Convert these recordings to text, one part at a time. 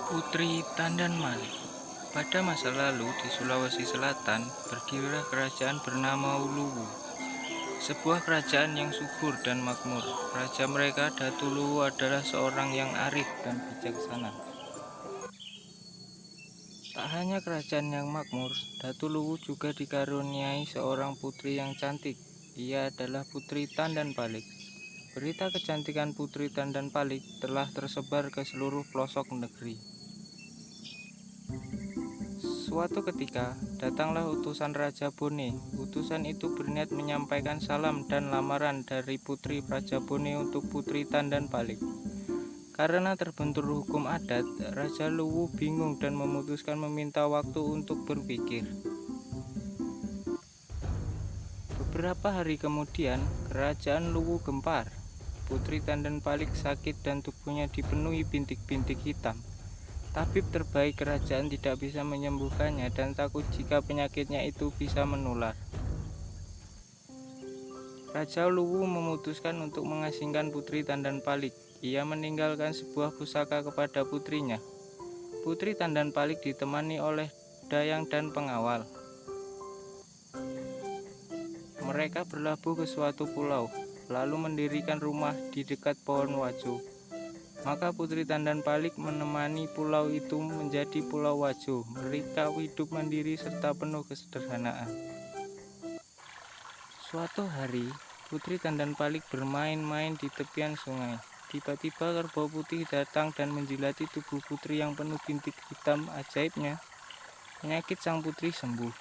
Putri Tandan Malik. Pada masa lalu di Sulawesi Selatan berdirilah kerajaan bernama Uluwu. Sebuah kerajaan yang subur dan makmur. Raja mereka Datu Luwu adalah seorang yang arif dan bijaksana. Tak hanya kerajaan yang makmur, Datu Luwu juga dikaruniai seorang putri yang cantik. Ia adalah Putri Tandan Palik. Berita kecantikan Putri Tandan Palik telah tersebar ke seluruh pelosok negeri. Suatu ketika, datanglah utusan Raja Bone. Utusan itu berniat menyampaikan salam dan lamaran dari Putri Raja Bone untuk Putri Tandan Palik. Karena terbentur hukum adat, Raja Luwu bingung dan memutuskan meminta waktu untuk berpikir. Beberapa hari kemudian, kerajaan Luwu gempar. Putri Tandan Palik sakit dan tubuhnya dipenuhi bintik-bintik hitam. Tabib terbaik kerajaan tidak bisa menyembuhkannya dan takut jika penyakitnya itu bisa menular. Raja Luwu memutuskan untuk mengasingkan Putri Tandan Palik. Ia meninggalkan sebuah pusaka kepada putrinya. Putri Tandan Palik ditemani oleh dayang dan pengawal. Mereka berlabuh ke suatu pulau, lalu mendirikan rumah di dekat pohon wajo. Maka Putri Tandan Palik menemani pulau itu menjadi Pulau Wajo. Mereka hidup mandiri serta penuh kesederhanaan. Suatu hari, Putri Tandan Palik bermain-main di tepian sungai. Tiba-tiba kerbau putih datang dan menjilati tubuh putri yang penuh bintik hitam. Ajaibnya, penyakit sang putri sembuh.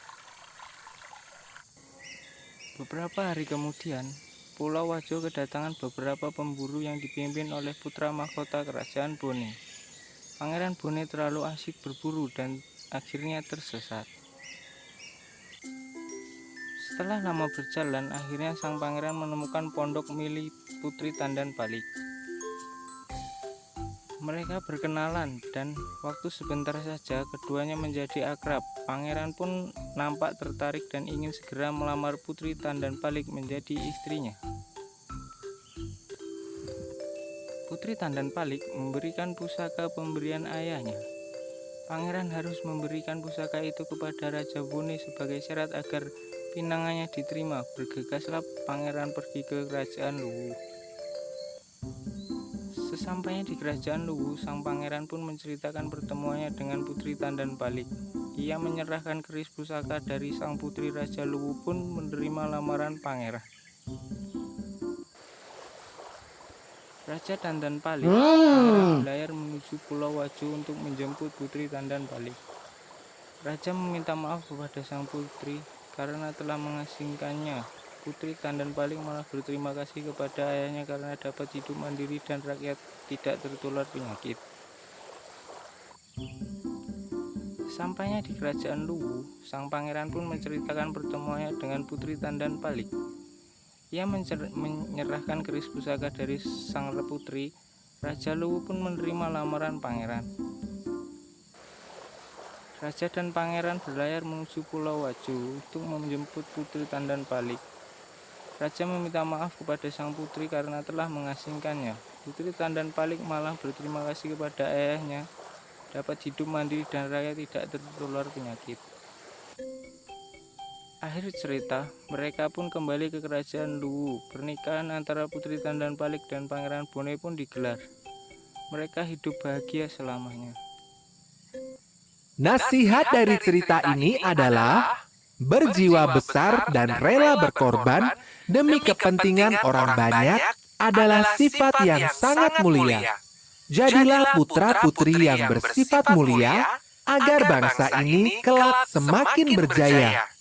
Beberapa hari kemudian, Pulau Wajo kedatangan beberapa pemburu yang dipimpin oleh putra mahkota kerajaan Bone. Pangeran Bone terlalu asyik berburu dan akhirnya tersesat. Setelah lama berjalan, akhirnya sang pangeran menemukan pondok milik Putri Tandan Palik. Mereka berkenalan dan waktu sebentar saja keduanya menjadi akrab. Pangeran pun nampak tertarik dan ingin segera melamar Putri Tandan Palik menjadi istrinya. Putri Tandan Palik memberikan pusaka pemberian ayahnya. Pangeran harus memberikan pusaka itu kepada Raja Bone sebagai syarat agar pinangannya diterima. Bergegaslah pangeran pergi ke kerajaan Luwu. Sesampainya di kerajaan Luwu, sang pangeran pun menceritakan pertemuannya dengan Putri Tandan Palik. Ia menyerahkan keris pusaka dari sang putri. Raja Luwu pun menerima lamaran pangeran. Raja Tandan Palik berlayar menuju Pulau Wajo untuk menjemput Putri Tandan Palik. Raja meminta maaf kepada sang putri karena telah mengasingkannya. Putri Tandan Palik malah berterima kasih kepada ayahnya karena dapat hidup mandiri dan rakyat tidak tertular penyakit. Sampainya di kerajaan Luwu, sang pangeran pun menceritakan pertemuannya dengan Putri Tandan Palik. Ia menyerahkan keris pusaka dari sang putri. Raja Luwu pun menerima lamaran pangeran. Raja dan pangeran berlayar menuju Pulau Wajo untuk menjemput Putri Tandan Palik. Raja meminta maaf kepada sang putri karena telah mengasingkannya. Putri Tandan Palik malah berterima kasih kepada ayahnya dapat hidup mandiri dan rakyat tidak tertular penyakit. Akhir cerita, mereka pun kembali ke kerajaan Luwu. Pernikahan antara Putri Tandan Palik dan Pangeran Bone pun digelar. Mereka hidup bahagia selamanya. Nasihat dari cerita ini adalah berjiwa besar dan rela berkorban demi kepentingan orang banyak adalah sifat yang sangat mulia. Jadilah putra-putri yang bersifat mulia agar bangsa ini kelak semakin berjaya.